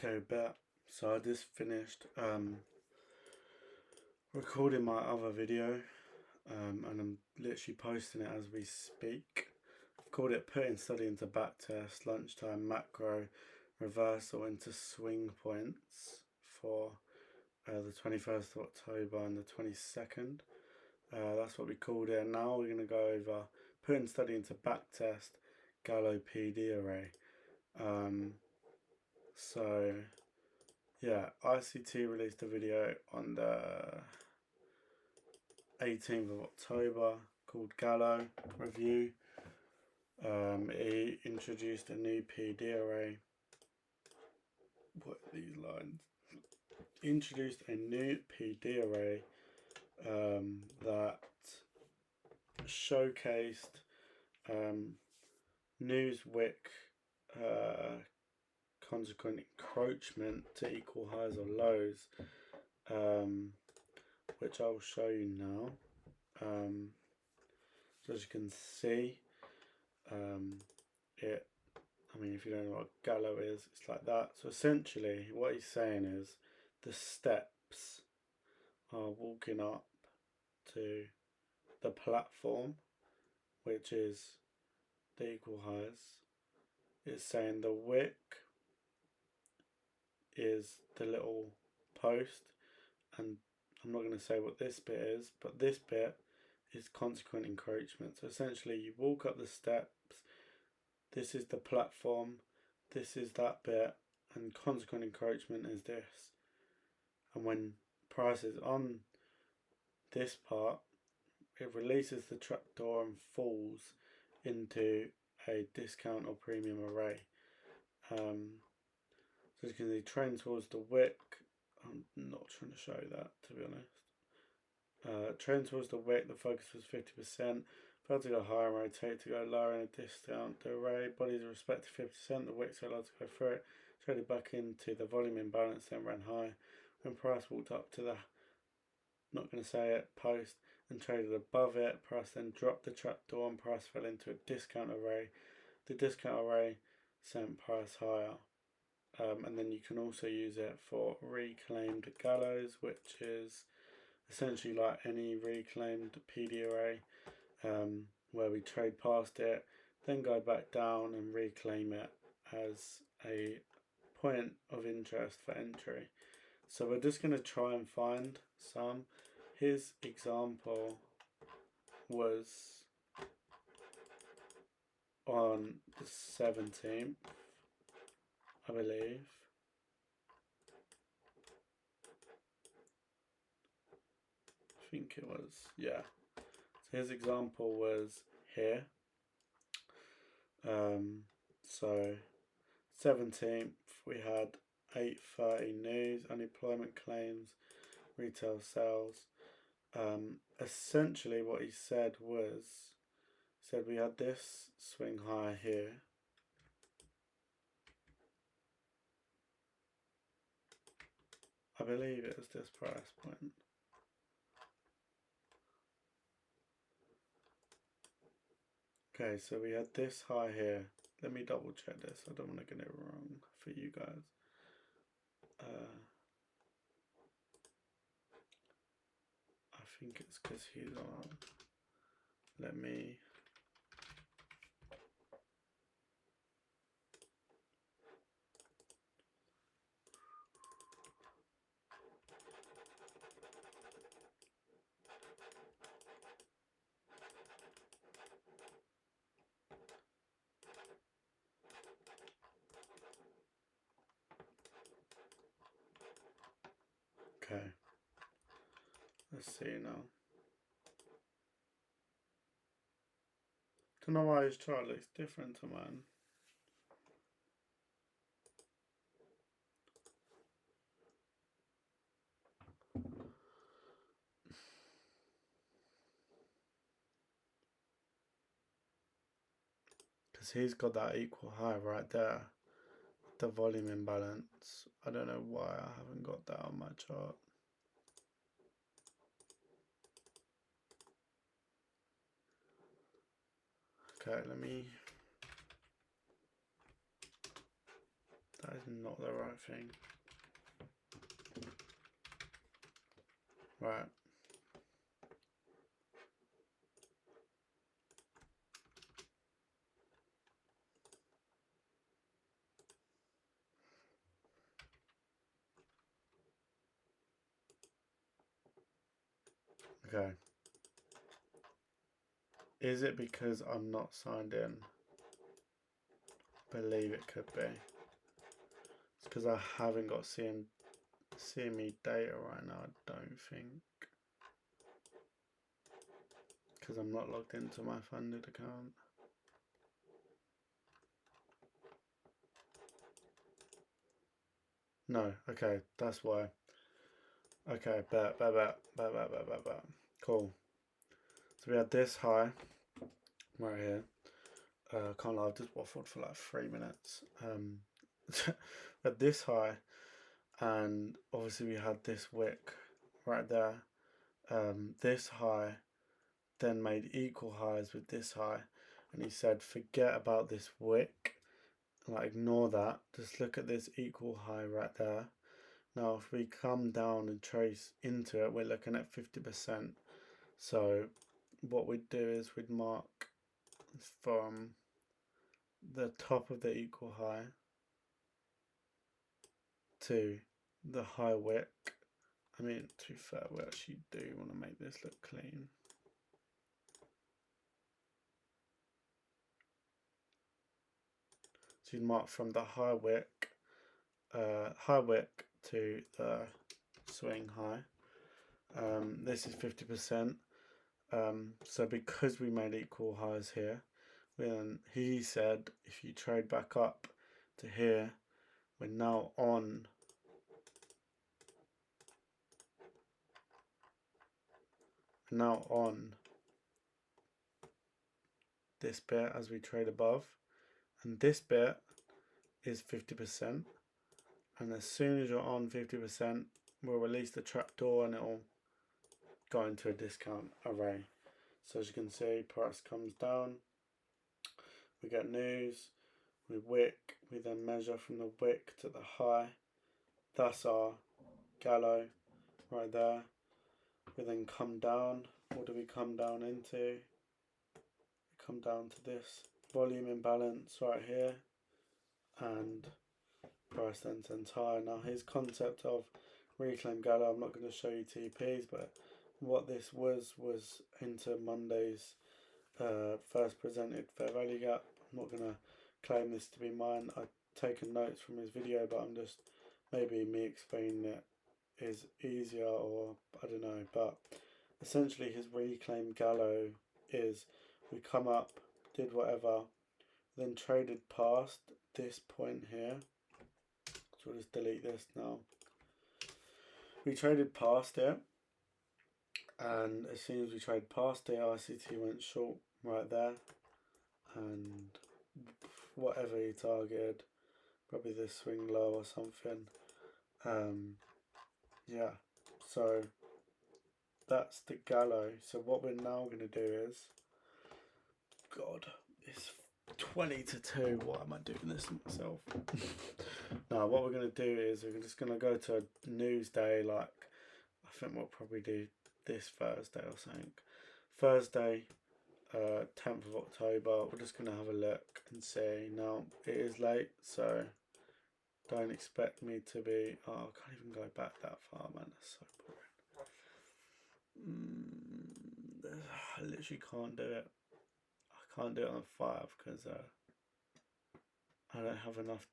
Okay, bet. So I just finished recording my other video and I'm literally posting it as we speak. I've called it Putting Study into Backtest, Lunchtime Macro Reversal into Swing Points for the 21st of October and the 22nd. That's what we called it. And now we're going to go over Putting Study into Backtest, Gallow PD Array. So yeah, ICT released a video on the 18th of October called Gallow Review. He introduced a new PD array. What are these lines? Introduced a new PD array that showcased Newswick consequent encroachment to equal highs or lows, which I'll show you now. So as you can see, if you don't know what Gallow is, it's like that. So essentially what he's saying is the steps are walking up to the platform, which is the equal highs. It's saying the wick is the little post, and I'm not going to say what this bit is, but this bit is consequent encroachment. So essentially you walk up the steps, this is the platform, this is that bit, and consequent encroachment is this. And when price is on this part, it releases the trapdoor and falls into a discount or premium array. So as you can see, trend towards the wick. I'm not trying to show that, to be honest. Trend towards the wick, the focus was 50%. Failed to go higher and rotate to go lower in a discount. The array bodies are respected 50%. The wicks are allowed to go through it. Traded back into the volume imbalance, then ran high. When price walked up to the, not going to say it, post and traded above it, price then dropped the trapdoor and price fell into a discount array. The discount array sent price higher. And then you can also use it for reclaimed gallows, which is essentially like any reclaimed PD array, where we trade past it, then go back down and reclaim it as a point of interest for entry. So we're just going to try and find some. His example was on the 17th, I believe. I think it was, yeah. So his example was here. So 17th we had 8:30 news, unemployment claims, retail sales. Essentially what he said was, we had this swing high here. I believe it was this price point. Okay, so we had this high here. Let me double check this. I don't want to get it wrong for you guys. I think it's because he's on. Let me. Okay, let's see now. Don't know why his chart looks different to mine. Because he's got that equal high right there. The volume imbalance. I don't know why I haven't got that on my chart. Okay, let me That is not the right thing. Right. Okay. Is it because I'm not signed in? I believe it could be. It's because I haven't got CME data right now, I don't think. Because I'm not logged into my funded account. No, okay, that's why. Okay, bet. Cool. So we had this high right here. Can't lie, I've just waffled for like 3 minutes. We had this high, and obviously we had this wick right there. This high then made equal highs with this high, and he said forget about this wick, like ignore that, just look at this equal high right there. Now if we come down and trace into it, we're looking at 50%. So what we'd do is we'd mark from the top of the equal high to the high wick. I mean, to be fair, we actually do want to make this look clean. So you'd mark from the high wick to the swing high. This is 50%. So because we made equal highs here, then he said if you trade back up to here, we're now on this bit as we trade above, and this bit is 50%, and as soon as you're on 50%, we'll release the trapdoor and it'll go into a discount array. So as you can see, price comes down, we get news, we wick, we then measure from the wick to the high. That's our Gallow right there. We then come down. What do we come down into? We come down to this volume imbalance right here, and price then turns higher. Now his concept of reclaim Gallow, I'm not going to show you TPs, but what this was into Monday's first presented fair value gap. I'm not going to claim this to be mine. I've taken notes from his video, but I'm just, maybe me explaining it is easier, or I don't know, but essentially his reclaim Gallow is we come up, did whatever, then traded past this point here. So we'll just delete this now. We traded past it, and as soon as we trade past it, ICT went short right there, and whatever he targeted, probably this swing low or something. Yeah, so that's the Gallow. So what we're now going to do is, God, it's 20 to 2. Why am I doing this to myself? Now what we're going to do is we're just going to go to a news day, like I think we'll probably do this Thursday or something. Thursday, 10th of October, we're just going to have a look and see. Now it is late, so don't expect me to be, oh, I can't even go back that far, man, that's so boring. I literally can't do it. I can't do it on 5 because I don't have enough.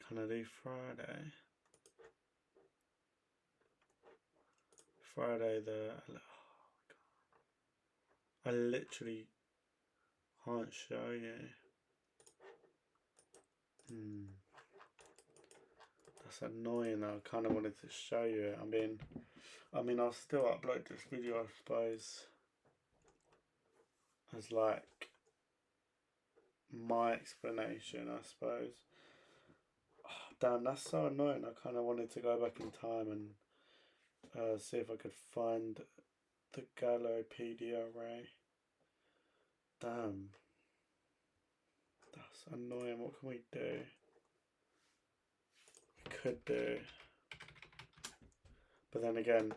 Can I do Friday? Friday the, oh my God. I literally can't show you. That's annoying. I kind of wanted to show you it. I mean, I'll still upload this video, I suppose, as like my explanation, I suppose. Oh, damn, that's so annoying. I kind of wanted to go back in time and see if I could find the Gallow PD array. Damn. That's annoying. What can we do? We could do. But then again,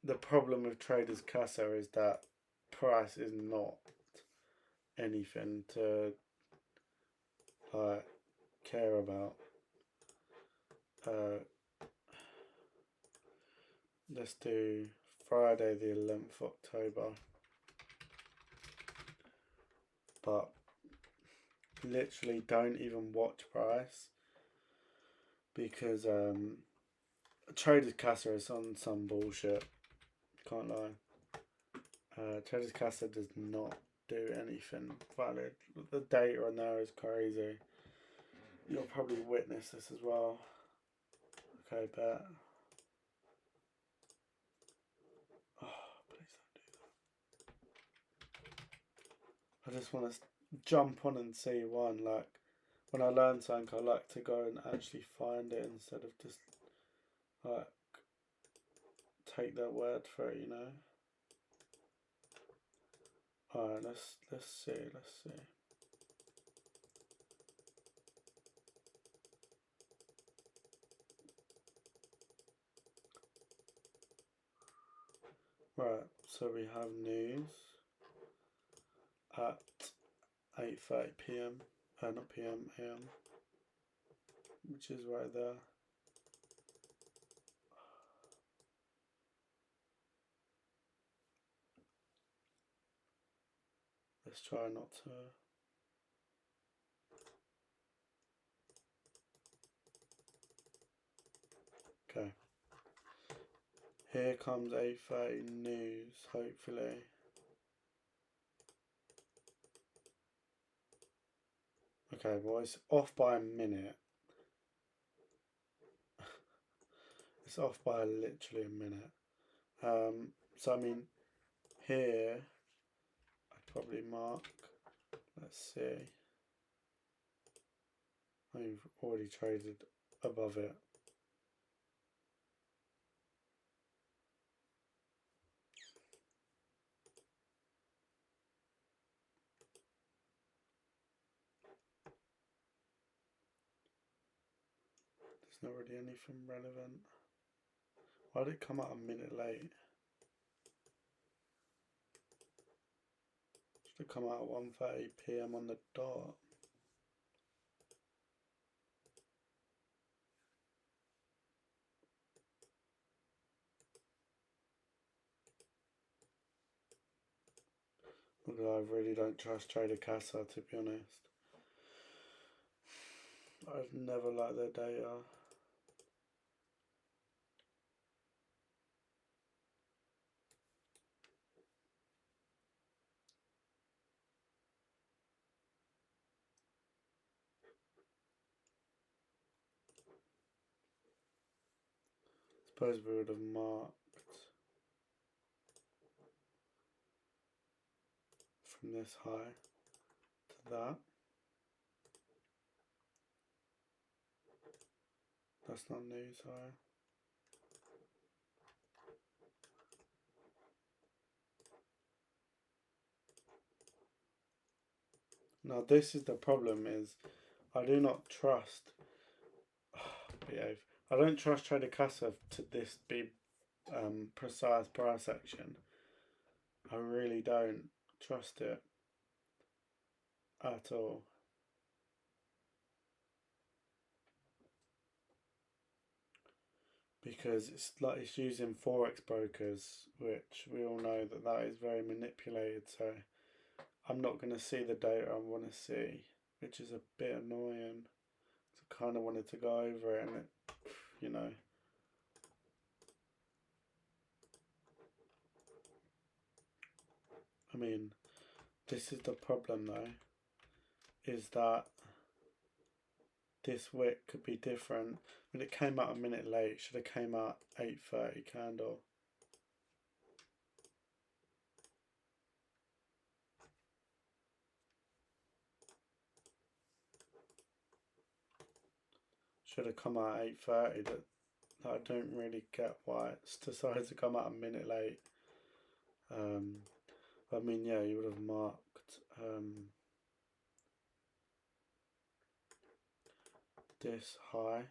the problem with Traders Casa is that price is not anything to like care about. Let's do Friday the 11th October. But literally don't even watch price because Traders Casa is on some bullshit. Can't lie. Traders Casa does not do anything valid. The data on there is crazy. You'll probably witness this as well. Okay, bet. Oh, please don't do that. I just want to jump on and see one. Like, when I learn something, I like to go and actually find it instead of just, like, take their word for it, you know? Alright, let's see. Right, so we have news at 8:30 p.m. Not p.m. a.m. which is right there. Let's try not to. Okay. Here comes 8:30 news, hopefully. Okay, well, it's off by a minute. It's off by literally a minute. So, I mean, here, I'd probably mark, let's see. I've already traded above it. There's not really anything relevant. Why did it come out a minute late? Should have come out at 1:30 p.m. on the dot. Although I really don't trust Trader Casa, to be honest. I've never liked their data. Suppose we would have marked from this high to that. That's not news high. Now this is the problem, is I do not trust behave. I don't trust Trader Casa to this be precise price action. I really don't trust it at all. Because it's like it's using forex brokers, which we all know that is very manipulated. So I'm not going to see the data I want to see, which is a bit annoying. So I kind of wanted to go over it, and it, you know. I mean, this is the problem though, is that this wick could be different. When it came out a minute late, it should have came out 8:30 candle. Should have come out 8:30. That I don't really get why it's decided to come out a minute late. I mean, yeah, you would have marked this high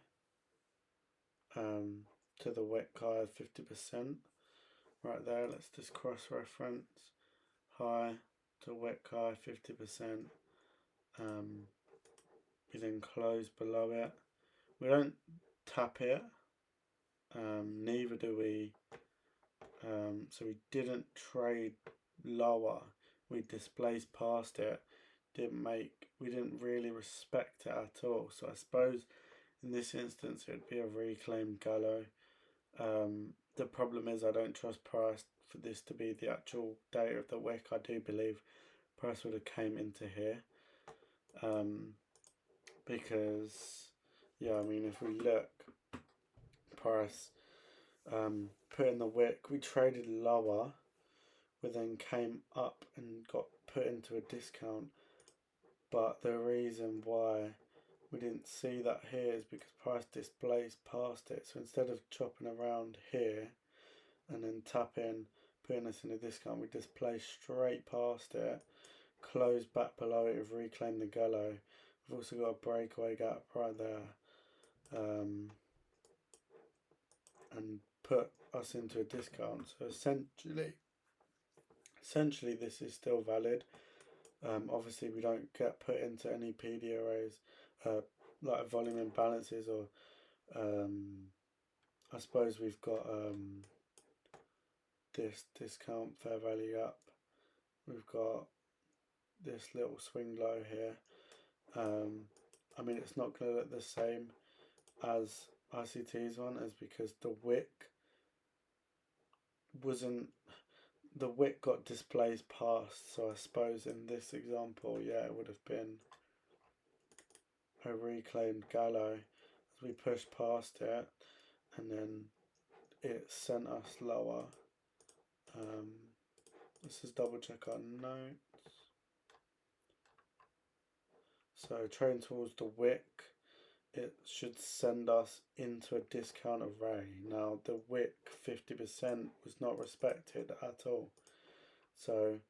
to the wick high of 50%. Right there, let's just cross-reference high to wick high 50%. We then close below it. We don't tap it, neither do we. So we didn't trade lower. We displaced past it. We didn't really respect it at all. So I suppose in this instance it would be a reclaimed Gallow. The problem is I don't trust price for this to be the actual data of the wick. I do believe price would have came into here. Because yeah, I mean, if we look, price put in the wick, we traded lower, we then came up and got put into a discount. But the reason why we didn't see that here is because price displaced past it. So instead of chopping around here and then tapping, putting us in a discount, we displaced straight past it, closed back below it, we've reclaimed the Gallow. We've also got a breakaway gap right there, and put us into a discount. So essentially this is still valid. Obviously we don't get put into any PD arrays, like volume imbalances, or I suppose we've got this discount fair value gap. We've got this little swing low here. I mean, it's not going to look the same as ICT's one, as because the wick got displaced past. So I suppose in this example, yeah, it would have been a reclaimed Gallow as we pushed past it, and then it sent us lower. Let's just double check our notes. So trading towards the wick, it should send us into a discount array. Now the wick 50% was not respected at all. So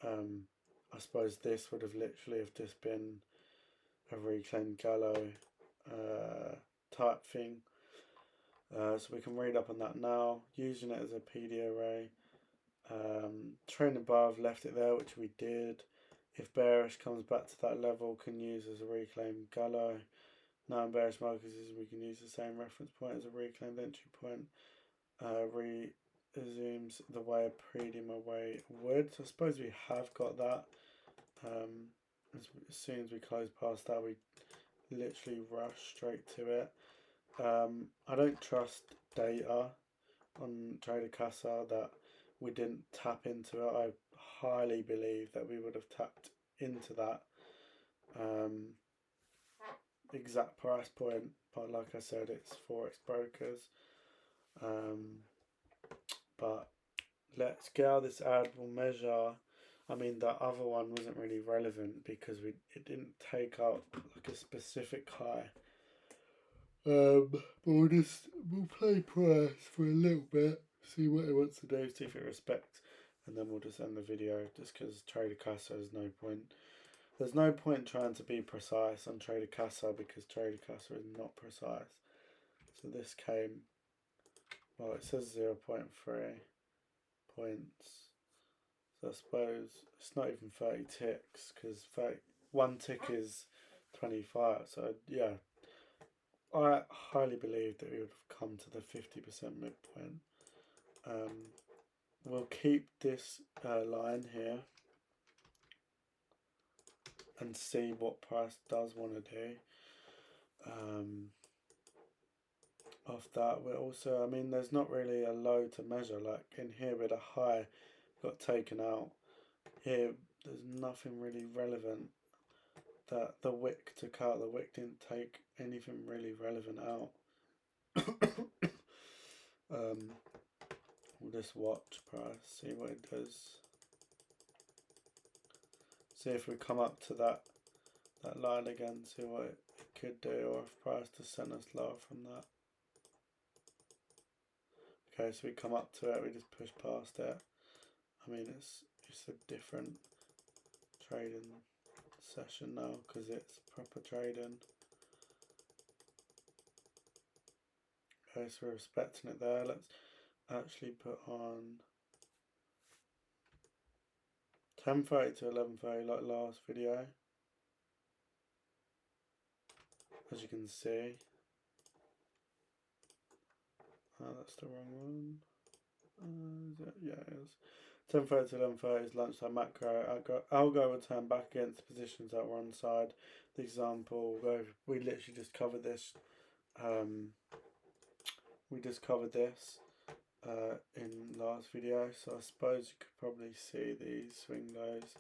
I suppose this would have literally have just been a reclaimed Gallow type thing. So we can read up on that now, using it as a PD array. Trend above, left it there, which we did. If bearish comes back to that level, can use as a reclaimed Gallow. Now in bearish markets, we can use the same reference point as a reclaimed entry point. Resumes the way a premium array would. So I suppose we have got that. As soon as we close past that, we literally rush straight to it. I don't trust data on Trader Casa that we didn't tap into it. I highly believe that we would have tapped into that exact price point, but like I said, it's Forex brokers. But let's get out this addable measure. I mean, the other one wasn't really relevant because it didn't take out like a specific high. But we'll play price for a little bit, see what it wants to do, see if it respects, and then we'll just end the video, just because Trader Casa has no point. There's no point trying to be precise on Trader Casa because Trader Casa is not precise. So this came, well, it says 0.3 points. So I suppose it's not even 30 ticks because one tick is 25. So yeah, I highly believe that we would have come to the 50% midpoint. We'll keep this line here and see what price does want to do. Off that, we're also, I mean, there's not really a low to measure. Like in here with a high got taken out. Here, there's nothing really relevant that the wick took out. The wick didn't take anything really relevant out. We'll just watch price, see what it does. See if we come up to that line again, see what it could do, or if price to send us lower from that. Okay, so we come up to it, we just push past it. I mean, it's a different trading session now because it's proper trading. Okay, so we're respecting it there. Let's actually put on 10:30 to 11:30 like last video. As you can see, that's the wrong one. Yeah, it is. 10:30 to 11:30 is lunchtime macro. Algo will turn back against positions that were on side. The example, we literally just covered this. We just covered this in last video, so I suppose you could probably see these swing lows.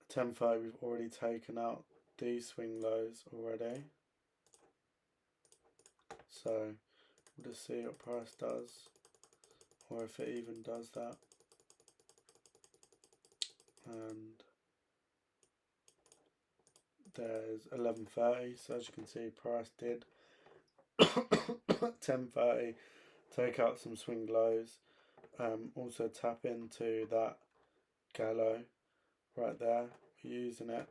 10:30, we've already taken out these swing lows already. So we'll just see what price does, or if it even does that. And there's 11:30, so as you can see, price did 10:30 take out some swing lows. Also tap into that Gallow right there. We're using it.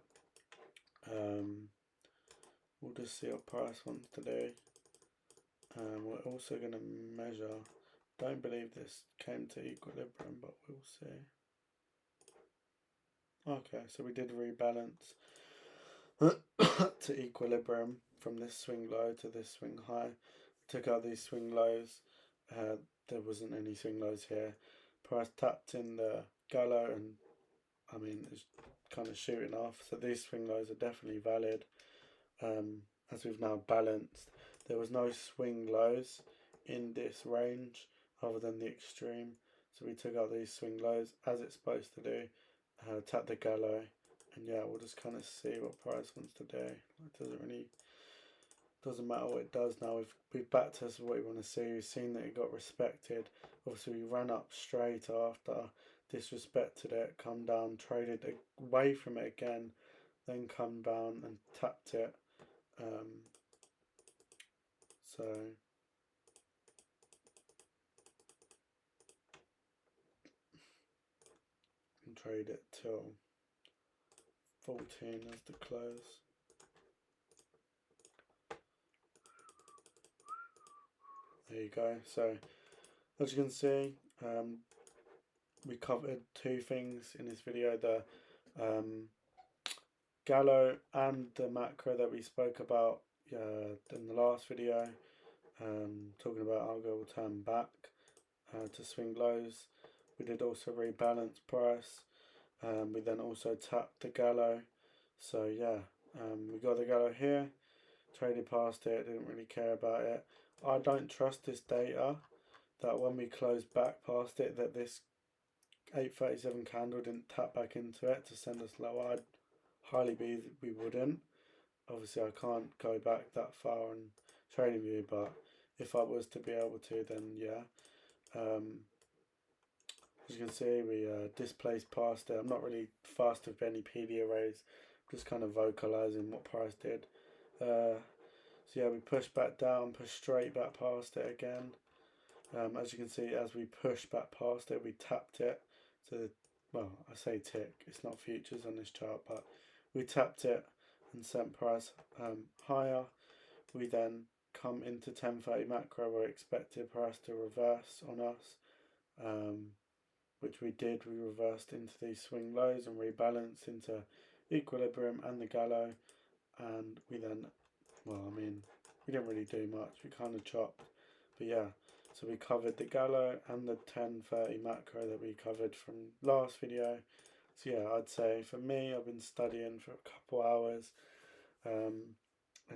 We'll just see what price wants to do. We're also going to measure. Don't believe this came to equilibrium, but we'll see. Okay, so we did rebalance to equilibrium from this swing low to this swing high. Took out these swing lows. There wasn't any swing lows here. Price tapped in the Gallow, and I mean it's kind of shooting off. So these swing lows are definitely valid. As we've now balanced, there was no swing lows in this range other than the extreme. So we took out these swing lows as it's supposed to do. Tap the Gallow, and yeah, we'll just kind of see what price wants to do. It doesn't matter what it does now. We've backtested what we want to see. We've seen that it got respected. Obviously we ran up straight after, disrespected it, come down, traded away from it again, then come down and tapped it. So and trade it till 14 as the close. There you go. So as you can see, we covered two things in this video: the Gallow and the macro that we spoke about in the last video, talking about algo will turn back to swing lows. We did also rebalance price. We then also tapped the Gallow. So yeah, we got the Gallow here, traded past it, didn't really care about it. I don't trust this data that when we close back past it, that this 837 candle didn't tap back into it to send us lower. I'd highly be we wouldn't. Obviously I can't go back that far in trading view, but if I was to be able to, then yeah. As you can see, we displaced past it. I'm not really fast with any PD arrays, just kind of vocalizing what price did. So yeah, we pushed back down, pushed straight back past it again. As you can see, as we pushed back past it, we tapped it. So, well, I say tick, it's not futures on this chart, but we tapped it and sent price higher. We then come into 10:30 macro where we expected price to reverse on us, which we did. We reversed into these swing lows and rebalanced into equilibrium and the Gallow, and we then, well, I mean, we didn't really do much. We kind of chopped, but yeah. So we covered the Gallow and the 10:30 macro that we covered from last video. So yeah, I'd say for me, I've been studying for a couple hours, and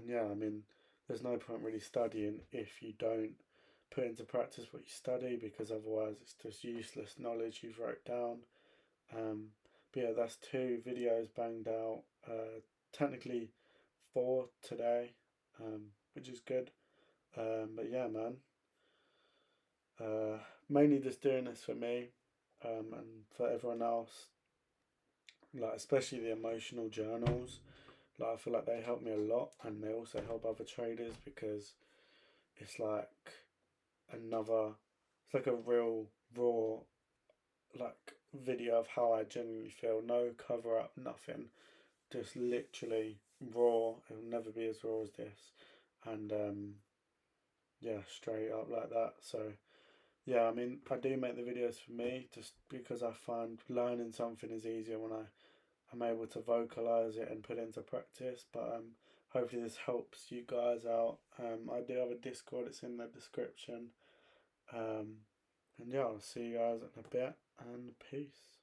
yeah, I mean, there's no point really studying if you don't put into practice what you study, because otherwise it's just useless knowledge you've wrote down. But yeah, that's 2 videos banged out. Technically 4 today, which is good. But yeah, man. Mainly just doing this for me, and for everyone else. Like especially the emotional journals. Like I feel like they help me a lot, and they also help other traders, because it's like it's like a real raw like video of how I genuinely feel. No cover up, nothing. Just literally raw. It'll never be as raw as this, and yeah, straight up like that. So yeah, I mean, I do make the videos for me just because I find learning something is easier when I'm able to vocalize it and put it into practice. But hopefully this helps you guys out. I do have a Discord, it's in the description. And yeah, I'll see you guys in a bit, and peace.